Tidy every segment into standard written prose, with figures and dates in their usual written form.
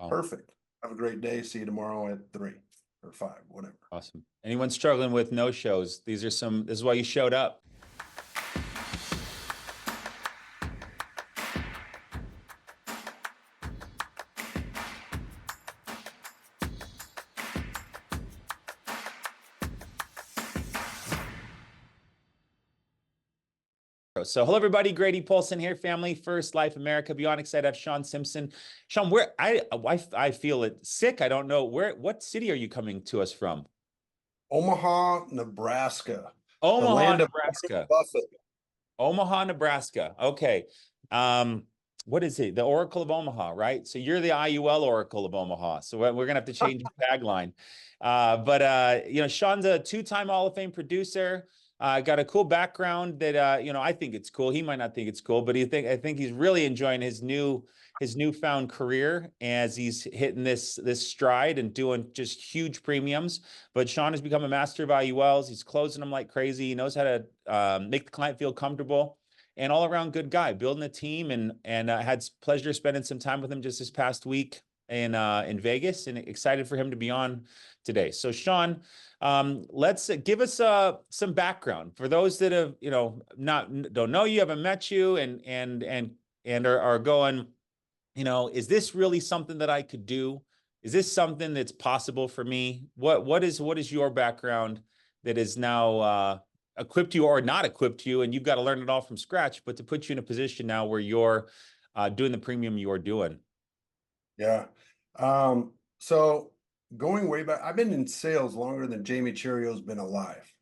Wow. Perfect. Have a great day. See you tomorrow at 3 or 5, whatever. Awesome. Anyone struggling with no shows? This is why you showed up. So, hello everybody. Grady Paulson here, Family First Life America. Beyond excited to have Shawn Simpson. Shawn, I feel it sick. I don't know what city are you coming to us from? Omaha, Nebraska, the Omaha, land of Nebraska. Buffett. Omaha, Nebraska. Okay. What is it? The Oracle of Omaha, right? So you're the IUL Oracle of Omaha. So we're gonna have to change the tagline. Shawn's a two-time Hall of Fame producer. Got a cool background that I think it's cool. He might not think it's cool, but I think he's really enjoying his newfound career as he's hitting this stride and doing just huge premiums. But Shawn has become a master of IULs. He's closing them like crazy. He knows how to make the client feel comfortable, and all around good guy, building a team, and had pleasure spending some time with him just this past week in Vegas, and excited for him to be on today. So Shawn, let's give us some background for those that have don't know you, haven't met you, and are going, is this really something that I could do? Is this something that's possible for me? What is your background that is now equipped you or not equipped you, and you've got to learn it all from scratch, but to put you in a position now where you're doing the premium you're doing? Yeah. So going way back, I've been in sales longer than Jamie Cherrio's been alive.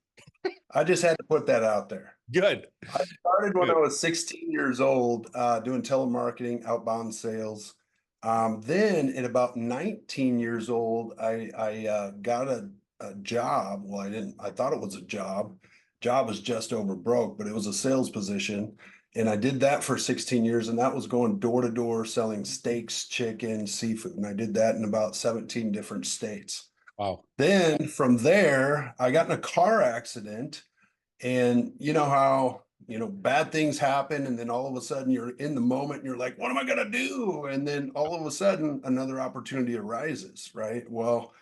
I just had to put that out there. Good. I started when I Good. was 16 years old, doing telemarketing, outbound sales. Then at about 19 years old, I got a job. Well, I didn't, I thought it was a job. Job was just over broke, but it was a sales position. And I did that for 16 years, and that was going door to door selling steaks, chicken, seafood. And I did that in about 17 different states. Wow. Then from there, I got in a car accident, and you know how, bad things happen, and then all of a sudden you're in the moment and you're like, what am I gonna do? And then all of a sudden another opportunity arises, right? Well,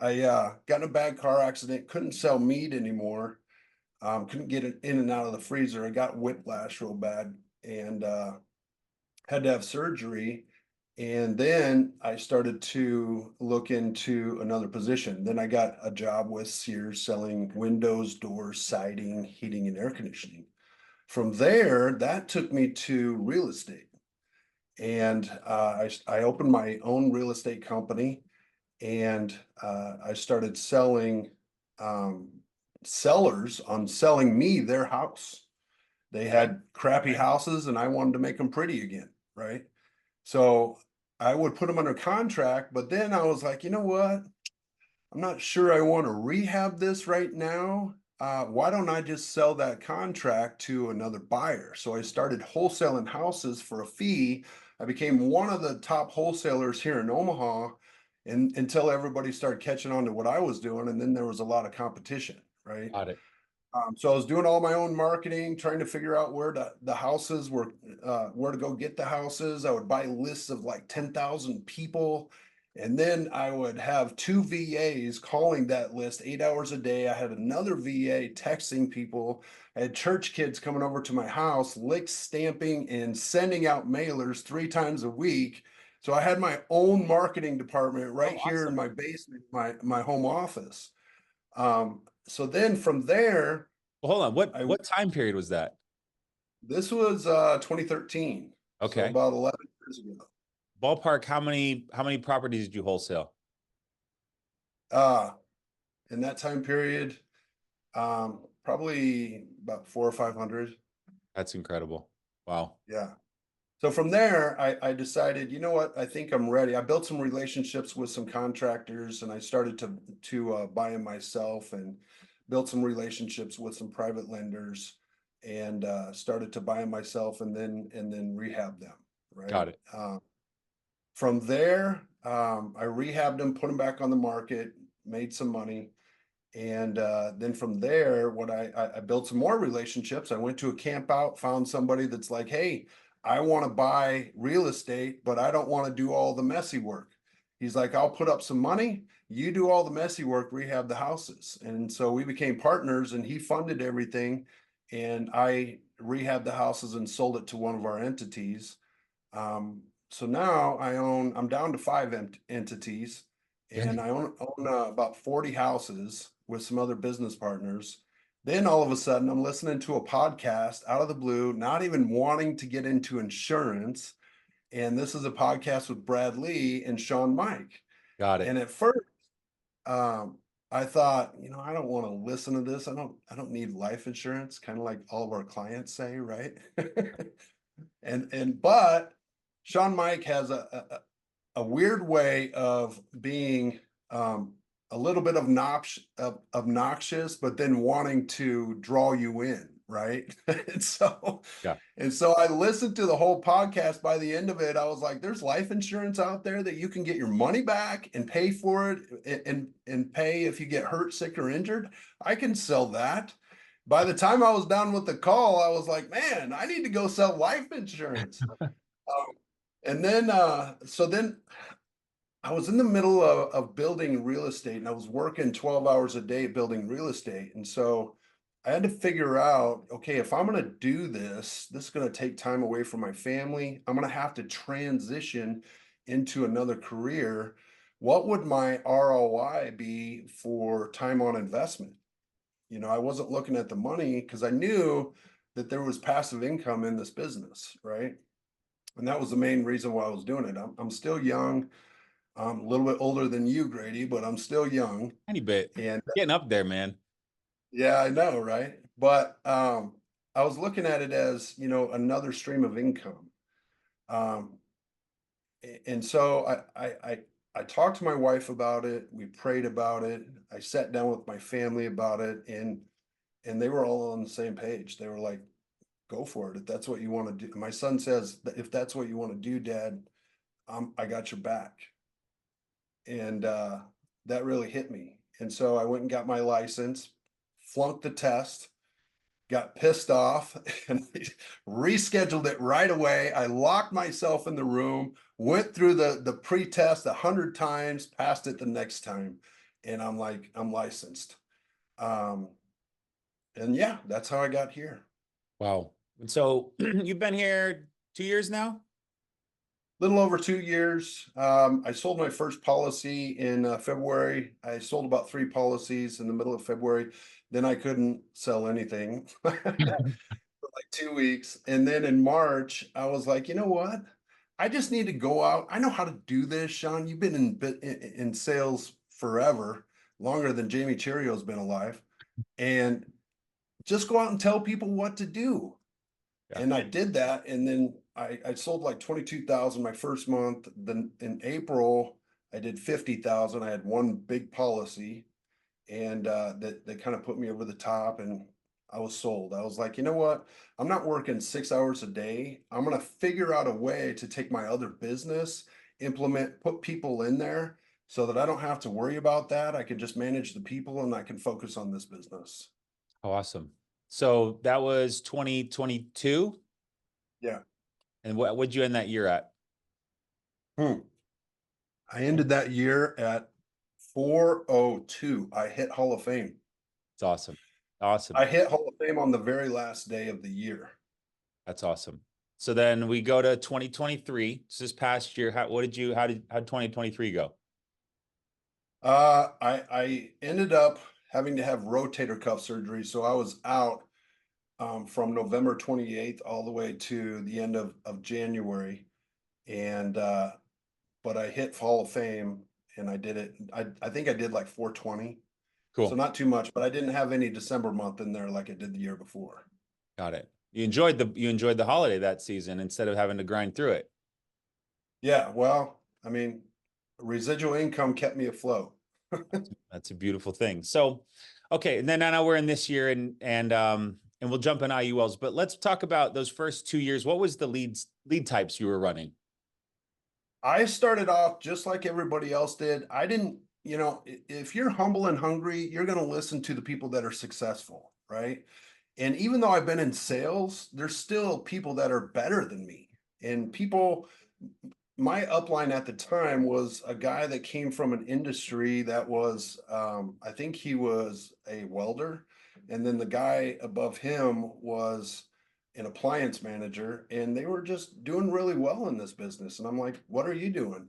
I got in a bad car accident, couldn't sell meat anymore, couldn't get it in and out of the freezer. I got whiplash real bad, and had to have surgery. And then I started to look into another position. Then I got a job with Sears selling windows, doors, siding, heating, and air conditioning. From there, that took me to real estate. And I opened my own real estate company, and I started selling sellers on selling me their house. They had crappy houses, and I wanted to make them pretty again, right? So I would put them under contract, but then I was like, you know what? I'm not sure I want to rehab this right now. Why don't I just sell that contract to another buyer? So I started wholesaling houses for a fee. I became one of the top wholesalers here in Omaha, and until everybody started catching on to what I was doing, and then there was a lot of competition, right? Got it. So I was doing all my own marketing, trying to figure out where the houses were, where to go get the houses. I would buy lists of like 10,000 people. And then I would have two VAs calling that list 8 hours a day. I had another VA texting people. I had church kids coming over to my house, lick stamping and sending out mailers 3 times a week. So I had my own marketing department right Oh, here in awesome. my basement, my home office. So then from there, Well, hold on. I What time period was that? this was 2013, so Okay. about 11 years ago. Ballpark, how many properties did you wholesale? Uh, in that time period, probably about 400 or 500. That's incredible. Wow. Yeah. So from there, I decided, you know what, I think I'm ready. I built some relationships with some contractors, and I started to buy them myself, and built some relationships with some private lenders, and started to buy them myself, and then rehab them, right? Got it. From there, I rehabbed them, put them back on the market, made some money. And then from there, I built some more relationships. I went to a camp out, found somebody that's like, hey, I want to buy real estate, but I don't want to do all the messy work. He's like, I'll put up some money. You do all the messy work, rehab the houses. And so we became partners and he funded everything. And I rehabbed the houses and sold it to one of our entities. So now I'm down to 5 entities Yeah. and I own about 40 houses with some other business partners. Then all of a sudden, I'm listening to a podcast out of the blue, not even wanting to get into insurance. And this is a podcast with Brad Lee and Shawn Mike. Got it. And at first, um, I thought, I don't want to listen to this. I don't need life insurance, kind of like all of our clients say, right? But Shawn Mike has a weird way of being a little bit obnoxious, but then wanting to draw you in, right? and so Yeah. and so I listened to the whole podcast. By the end of it, I was like, there's life insurance out there that you can get your money back and pay for it and pay if you get hurt, sick, or injured. I can sell that. By the time I was done with the call, I was like, man, I need to go sell life insurance. Um, and then so then I was in the middle of building real estate and I was working 12 hours a day building real estate. And so I had to figure out, okay, if I'm going to do this is going to take time away from my family. I'm going to have to transition into another career. What would my ROI be for time on investment? I wasn't looking at the money because I knew that there was passive income in this business, right? And that was the main reason why I was doing it. I'm still young. I'm a little bit older than you, Grady, but I'm still young. Any bit. And Getting up there, man. yeah, I know, right? But I was looking at it as, another stream of income. Um, and so I talked to my wife about it. We prayed about it. I sat down with my family about it, and they were all on the same page. They were like, "Go for it if that's what you want to do." My son says, "If that's what you want to do, Dad, I got your back." And that really hit me. And so I went and got my license, flunked the test, got pissed off, and rescheduled it right away. I locked myself in the room, went through the pre-test 100 times, passed it the next time, and I'm like, I'm licensed. Um, and yeah, that's how I got here. Wow. And so you've been here 2 years now? Little over 2 years. I sold my first policy in February. I sold about 3 policies in the middle of February. Then I couldn't sell anything for like 2 weeks. And then in March, I was like, you know what? I just need to go out. I know how to do this, Shawn. You've been in sales forever, longer than Jamie Cheerio's been alive. And just go out and tell people what to do. Yeah. And I did that, and then I sold like 22,000 my first month. Then in April, I did 50,000. I had one big policy, and that kind of put me over the top, and I was sold. I was like, you know what? I'm not working 6 hours a day. I'm gonna figure out a way to take my other business, put people in there so that I don't have to worry about that. I can just manage the people and I can focus on this business. Awesome. So that was 2022. Yeah. And what'd you end that year at? Hmm. I ended that year at 402. I hit Hall of Fame. It's awesome. Awesome. I hit Hall of Fame on the very last day of the year. That's awesome. So then we go to 2023. So this past year, how did 2023 go? I ended up having to have rotator cuff surgery, so I was out from November 28th all the way to the end of January. And but I hit Hall of Fame and I did it. I think I did like 420. So Cool. not too much, but I didn't have any December month in there like I did the year before. Got it. You enjoyed the holiday that season instead of having to grind through it. Yeah, well, I mean, residual income kept me afloat. That's a beautiful thing. So, okay, and then now we're in this year and we'll jump in IULs, but let's talk about those first 2 years. What was the lead types you were running? I started off just like everybody else did. I didn't, if you're humble and hungry, you're going to listen to the people that are successful, right? And even though I've been in sales, there's still people that are better than me. And people, my upline at the time was a guy that came from an industry that was, I think he was a welder. And then the guy above him was an appliance manager, and they were just doing really well in this business. And I'm like, what are you doing?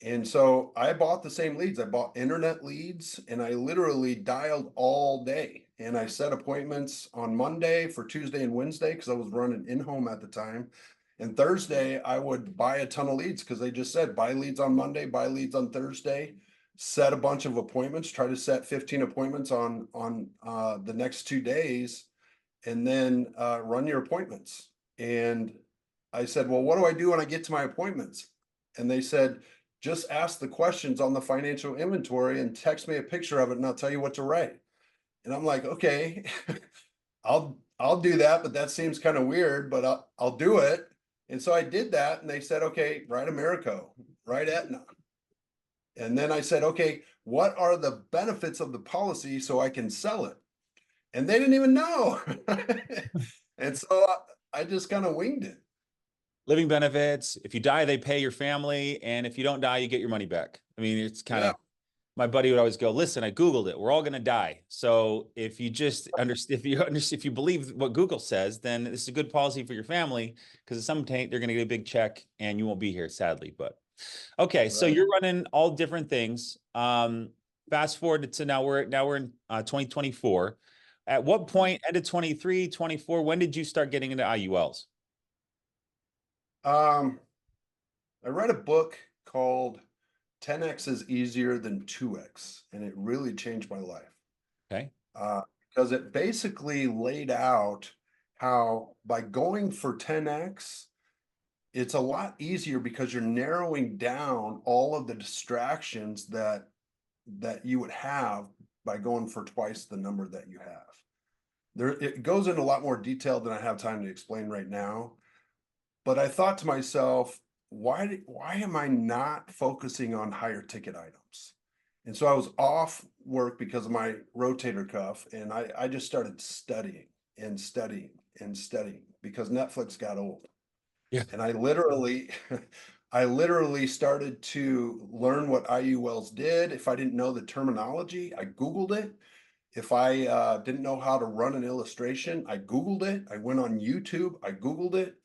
And so I bought the same leads. I bought internet leads, and I literally dialed all day. And I set appointments on Monday for Tuesday and Wednesday because I was running in-home at the time. And Thursday, I would buy a ton of leads because they just said buy leads on Monday, buy leads on Thursday, set a bunch of appointments, try to set 15 appointments on the next 2 days, and then run your appointments. And I said, well, what do I do when I get to my appointments? And they said, just ask the questions on the financial inventory and text me a picture of it, and I'll tell you what to write. And I'm like, okay, I'll do that, but that seems kind of weird, but I'll do it. And so I did that, and they said, okay, write Americo, write Aetna. And then I said, okay, what are the benefits of the policy so I can sell it? And they didn't even know. And so I just kind of winged it. Living benefits. If you die, they pay your family. And if you don't die, you get your money back. I mean, it's kind Yeah, of, my buddy would always go, listen, I Googled it. We're all going to die. So if you just understand, if you believe what Google says, then this is a good policy for your family, because at some point they're going to get a big check and you won't be here, sadly. But okay, so right. you're running all different things. Fast forward to now we're in 2024. At what point, end of 23, 24, when did you start getting into IULs? Um, I read a book called 10X is Easier Than 2X, and it really changed my life. Okay. Uh, because it basically laid out how by going for 10X, it's a lot easier because you're narrowing down all of the distractions that you would have by going for twice the number that you have. There, it goes into a lot more detail than I have time to explain right now. But I thought to myself, why am I not focusing on higher ticket items? And so I was off work because of my rotator cuff, and I just started studying and studying and studying because Netflix got old. Yeah. And I literally I literally started to learn what IULs did. If I didn't know the terminology, I Googled it. If I didn't know how to run an illustration, I Googled it. I went on YouTube, I Googled it.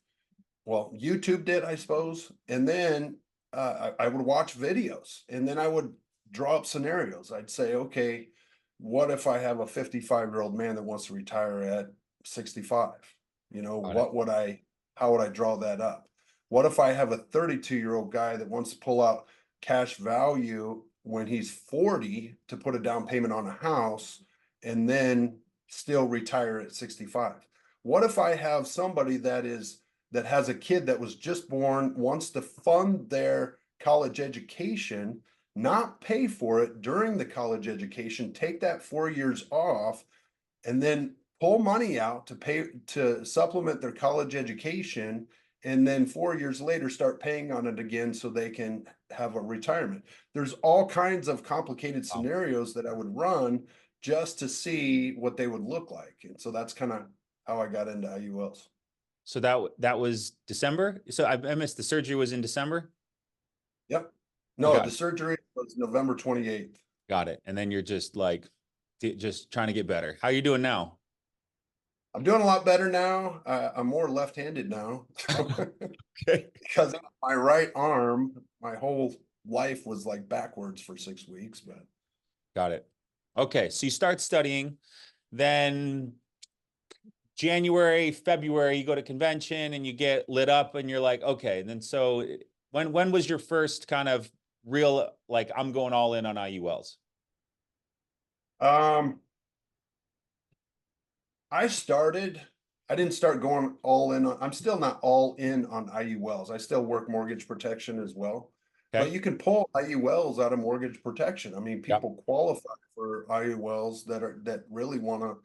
Well, YouTube did, I suppose. And then I would watch videos, and then I would draw up scenarios. I'd say, okay, what if I have a 55-year-old man that wants to retire at 65? You know, Got it. how would I draw that up? What if I have a 32-year-old guy that wants to pull out cash value when he's 40 to put a down payment on a house and then still retire at 65? What if I have somebody that has a kid that was just born, wants to fund their college education, not pay for it during the college education, take that 4 years off, and then pull money out to pay to supplement their college education, and then 4 years later start paying on it again so they can have a retirement. There's all kinds of complicated Wow. scenarios that I would run just to see what they would look like. And so that's kind of how I got into IULs. So that was December. So I missed the surgery was in December. Yep. Okay, No, the surgery was November 28th. got it. And then you're just like, just trying to get better. How are you doing now? I'm doing a lot better now. I'm more left-handed now Okay. because my right arm, my whole life was like backwards for 6 weeks, but Got it. Okay, so you start studying, then January, February, you go to convention and you get lit up and you're like, okay. And then so when was your first kind of real, like, I'm going all in on IULs? um I started, I didn't start going all in on, I'm still not all in on IULs. I still work mortgage protection as well. But Okay. you can pull IULs out of mortgage protection. I mean, Yep. people qualify for IULs that really want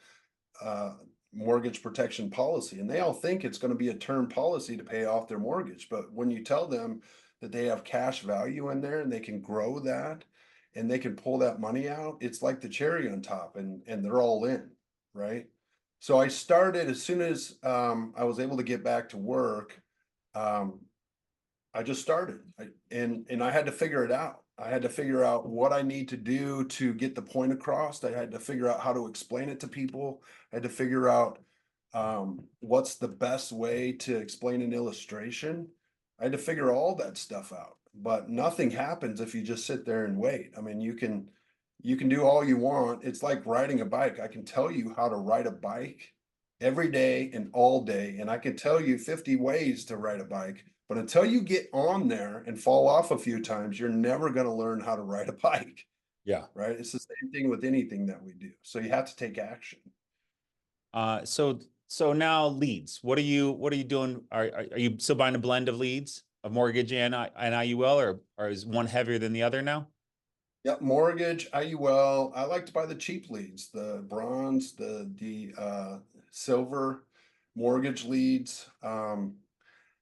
to mortgage protection policy, and they all think it's going to be a term policy to pay off their mortgage. But when you tell them that they have cash value in there and they can grow that and they can pull that money out, it's like the cherry on top, and they're all in, right? So I started as soon as I was able to get back to work. Um, I just started. And I had to figure it out. I had to figure out what I need to do to get the point across. I had to figure out how to explain it to people. I had to figure out what's the best way to explain an illustration. I had to figure all that stuff out. But nothing happens if you just sit there and wait. I mean, you can do all you want. It's like riding a bike. I can tell you how to ride a bike every day and all day, and I can tell you 50 ways to ride a bike. But until you get on there and fall off a few times, you're never going to learn how to ride a bike, Yeah. right? It's the same thing with anything that we do. So you have to take action. So now leads. What are you doing? Are you still buying a blend of leads of mortgage and IUL, or is one heavier than the other now? Yep, mortgage, IUL. I like to buy the cheap leads, the bronze, the silver mortgage leads.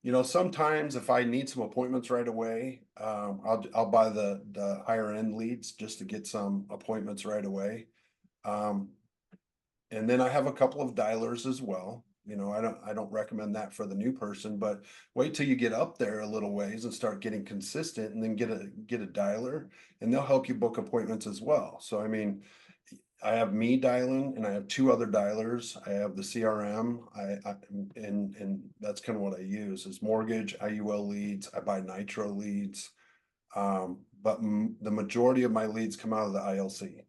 You know, sometimes if I need some appointments right away, I'll buy the higher end leads just to get some appointments right away. Um, and then I have a couple of dialers as well. You know, I don't recommend that for the new person, but wait till you get up there a little ways and start getting consistent, and then get a dialer, and they'll help you book appointments as well. So I mean, I have me dialing, and I have two other dialers. I have the CRM. And that's kind of what I use is mortgage, IUL leads. I buy Nitro leads, but the majority of my leads come out of the ILC.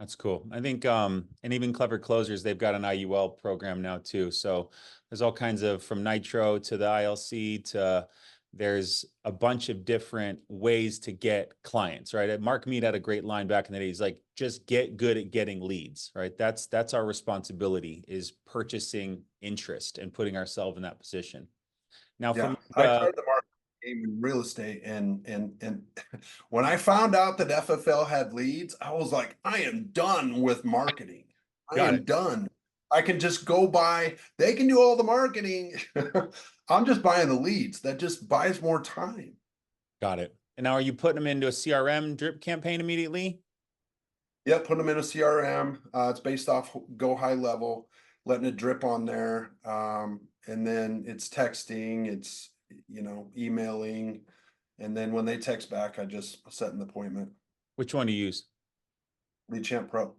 That's cool. I think, and even Clever Closers, they've got an IUL program now too. So there's all kinds of from Nitro to the ILC to there's a bunch of different ways to get clients, right? Mark Mead had a great line back in the day. He's like, just get good at getting leads, right? That's our responsibility is purchasing interest and putting ourselves in that position. Now, Yeah, from I tried the market game in real estate, and when I found out that FFL had leads, I was like, I am done with marketing. I got am it, done. I can just go buy. They can do all the marketing. I'm just buying the leads. That just buys more time. got it. And now, are you putting them into a CRM drip campaign immediately? Yeah, put them in a CRM. It's based off Go High Level, letting it drip on there, and then it's texting. It's emailing. And then when they text back, I just set an appointment. Which one do you use? Lead Champ Pro.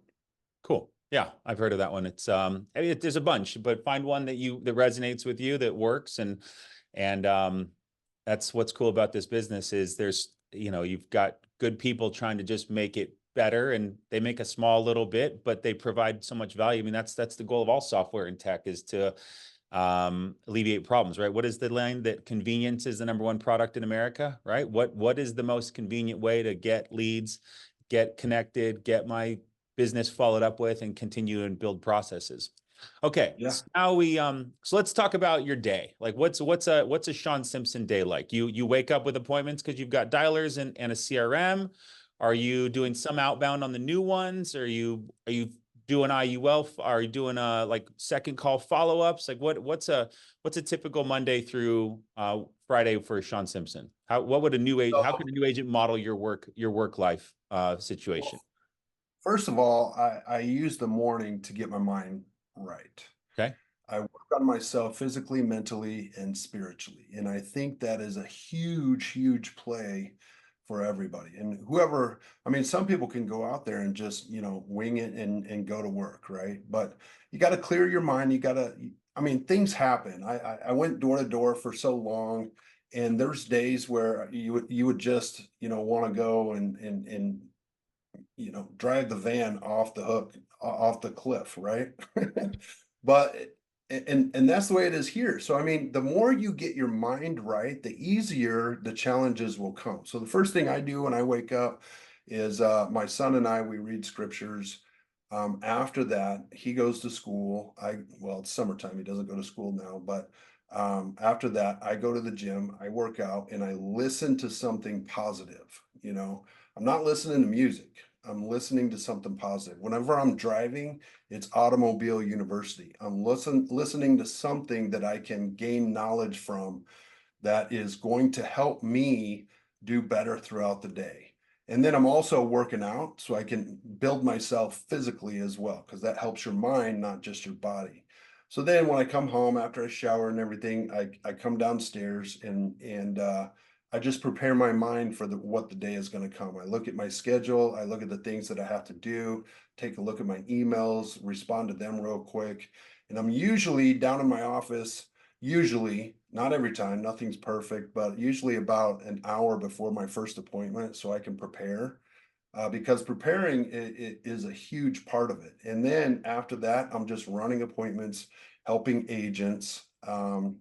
Cool. Yeah, I've heard of that one. It's there's a bunch, but find one that resonates with you that works and that's what's cool about this business is there's you've got good people trying to just make it better and they make a small little bit, but they provide so much value. I mean, that's the goal of all software and tech is to alleviate problems, right? What is the line that convenience is the number one product in America, right? What is the most convenient way to get leads, get connected, get my business followed up with, and continue and build processes? Okay, Yeah. so now so let's talk about your day. Like what's a Shawn Simpson day like? You wake up with appointments because you've got dialers and a CRM. Are you doing some outbound on the new ones? Are you doing IUL? Are you doing like second call follow-ups? Like what's a typical Monday through Friday for Shawn Simpson? What would a new age how So, could a new agent model your work life situation? well, first of all, I use the morning to get my mind right. Okay. I work on myself physically, mentally, and spiritually. And I think that is a huge, huge play for everybody. And whoever, I mean, some people can go out there and just, wing it and go to work, right? But you got to clear your mind. You got to, I mean, things happen. I went door to door for so long. And there's days where you would just, want to go and drive the van off the hook, off the cliff, right? But and that's the way it is here. So I mean, the more you get your mind right, the easier the challenges will come. So the first thing I do when I wake up is my son and I we read scriptures. After that, he goes to school. Well, it's summertime. He doesn't go to school now, but after that, I go to the gym. I work out and I listen to something positive. I'm not listening to music. I'm listening to something positive. Whenever I'm driving, it's Automobile University. I'm listening to something that I can gain knowledge from that is going to help me do better throughout the day. And then I'm also working out so I can build myself physically as well, because that helps your mind, not just your body. So then when I come home after I shower and everything, I come downstairs and I just prepare my mind for what the day is going to come. I look at my schedule, I look at the things that I have to do, take a look at my emails, respond to them real quick. And I'm usually down in my office, usually, not every time, nothing's perfect, but usually about an hour before my first appointment so I can prepare. Because preparing it is a huge part of it. And then after that, I'm just running appointments, helping agents, and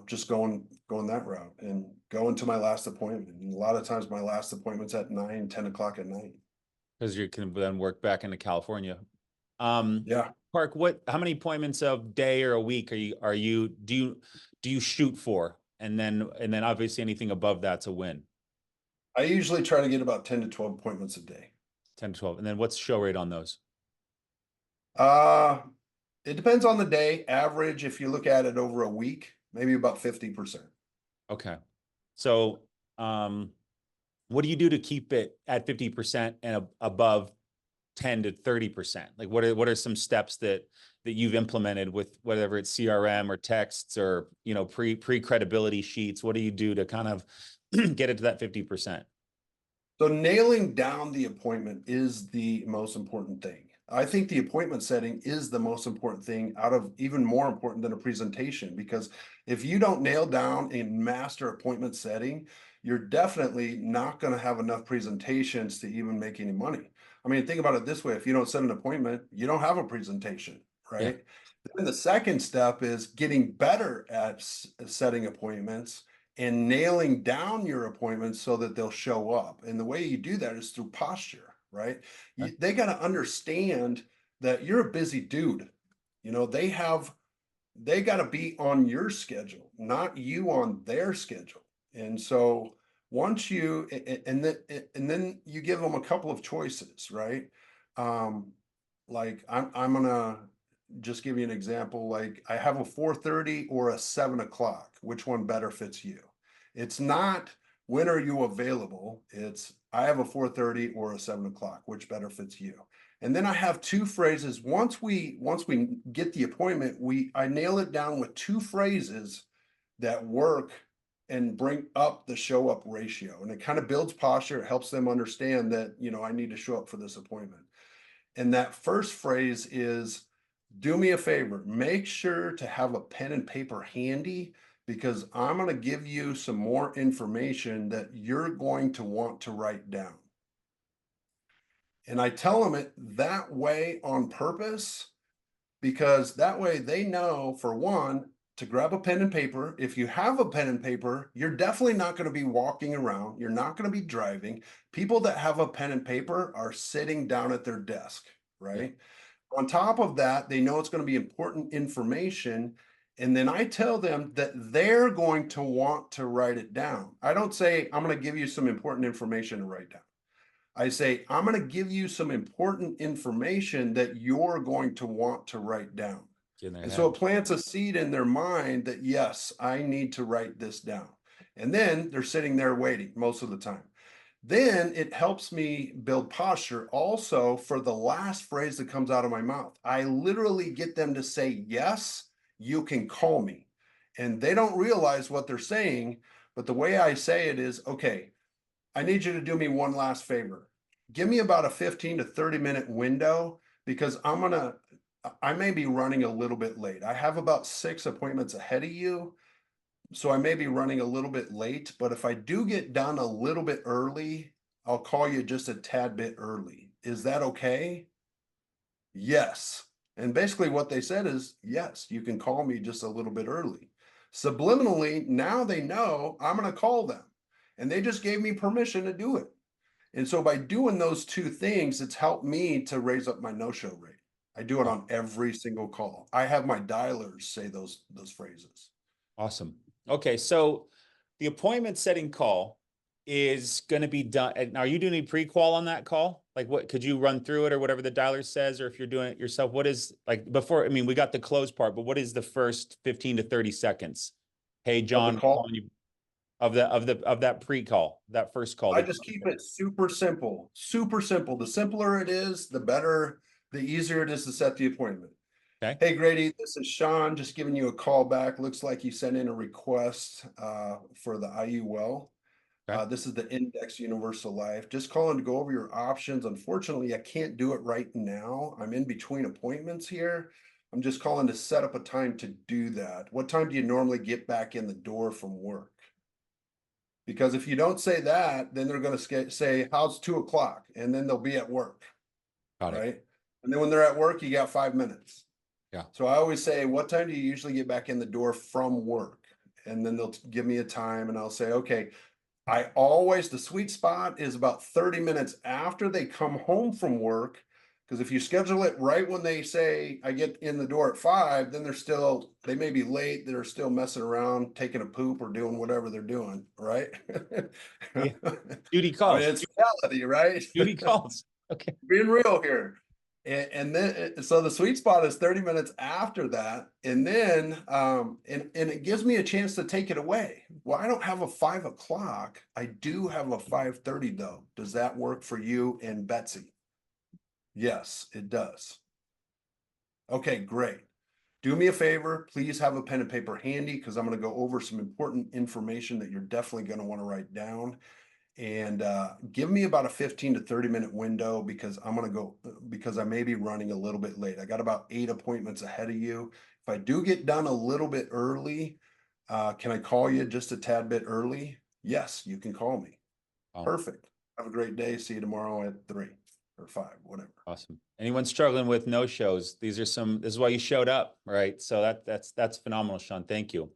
just going that route and going to my last appointment. And a lot of times my last appointment's at 9, 10 o'clock at night. Because you can then work back into California. Um, Yeah. Park, how many appointments a day or a week do you shoot for? And then obviously anything above that's a win. I usually try to get about 10 to 12 appointments a day. 10 to 12. And then what's show rate on those? Uh, it depends on the day. Average, if you look at it over a week, maybe about 50%. Okay. So, what do you do to keep it at 50% and above 10 to 30%? Like what are some steps that you've implemented with whatever it's CRM or texts or, pre credibility sheets? What do you do to kind of get it to that 50%? So nailing down the appointment is the most important thing. I think the appointment setting is the most important thing, out of even more important than a presentation, because if you don't nail down a master appointment setting, you're definitely not going to have enough presentations to even make any money. I mean, think about it this way. If you don't set an appointment, you don't have a presentation, Yeah. right? Then the second step is getting better at setting appointments and nailing down your appointments so that they'll show up. And the way you do that is through posture, right? Okay. They got to understand that you're a busy dude. They got to be on your schedule, not you on their schedule. And so once you and then you give them a couple of choices, right? Um, like I'm gonna just give you an example. Like I have a 4:30 or a 7 o'clock. Which one better fits you? It's not when are you available? It's I have a 4:30 or a 7 o'clock. Which better fits you? And then I have two phrases. Once we get the appointment, I nail it down with two phrases that work and bring up the show up ratio. And it kind of builds posture. It helps them understand that, I need to show up for this appointment. And that first phrase is, do me a favor, make sure to have a pen and paper handy, because I'm going to give you some more information that you're going to want to write down. And I tell them it that way on purpose, because that way they know, for one, to grab a pen and paper. If you have a pen and paper, you're definitely not going to be walking around. You're not going to be driving. People that have a pen and paper are sitting down at their desk, Yeah. right? On top of that, they know it's going to be important information. And then I tell them that they're going to want to write it down. I don't say, I'm going to give you some important information to write down. I say, I'm going to give you some important information that you're going to want to write down. Get in their And so head. it plants a seed in their mind that, yes, I need to write this down. And then they're sitting there waiting most of the time. Then it helps me build posture also for the last phrase that comes out of my mouth. I literally get them to say, yes, you can call me. And they don't realize what they're saying. But the way I say it is, okay, I need you to do me one last favor. Give me about a 15 to 30-minute window, because I may be running a little bit late. I have about 6 appointments ahead of you. So I may be running a little bit late, but if I do get done a little bit early, I'll call you just a tad bit early. Is that okay? Yes. And basically what they said is, yes, you can call me just a little bit early. Subliminally, now they know I'm going to call them. And they just gave me permission to do it. And so by doing those two things, it's helped me to raise up my no-show rate. I do it on every single call. I have my dialers say those phrases. Awesome. Okay. So the appointment setting call is going to be done. Now, are you doing any pre-qual on that call? Like what, could you run through it or whatever the dialer says, or if you're doing it yourself, what is like before, I mean, we got the close part, but what is the first 15 to 30 seconds? Hey, Of the John, call, of that pre-call, that first call. I just keep it super simple, super simple. The simpler it is, the better, the easier it is to set the appointment. Okay. Hey Grady, this is Shawn, just giving you a call back. Looks like you sent in a request for the IUL. Okay. This is the Index Universal Life. Just calling to go over your options. Unfortunately, I can't do it right now. I'm in between appointments here. I'm just calling to set up a time to do that. What time do you normally get back in the door from work? Because if you don't say that, then they're going to say, how's 2 o'clock? And then they'll be at work, Got it. right? And then when they're at work, you got 5 minutes. Yeah. So I always say, what time do you usually get back in the door from work? And then they'll give me a time and I'll say, okay, the sweet spot is about 30 minutes after they come home from work. Because if you schedule it right when they say, I get in the door at 5, then they may be late. They're still messing around, taking a poop or doing whatever they're doing, right? Yeah. Duty I mean, calls. it's reality, right? Duty calls. Okay. Being real here. And then so the sweet spot is 30 minutes after that. And then and it gives me a chance to take it away. Well, I don't have a 5 o'clock. I do have a 5:30 though. Does that work for you and Betsy? Yes, it does. Okay, great. Do me a favor, please have a pen and paper handy because I'm going to go over some important information that you're definitely going to want to write down. And give me about a 15 to 30 minute window because because I may be running a little bit late. I got about 8 appointments ahead of you. If I do get done a little bit early, can I call you just a tad bit early? Yes, you can call me. Oh, Perfect. Have a great day. See you tomorrow at 3 or 5, whatever. awesome. Anyone struggling with no shows? This is why you showed up, right? So that's phenomenal, Shawn. Thank you.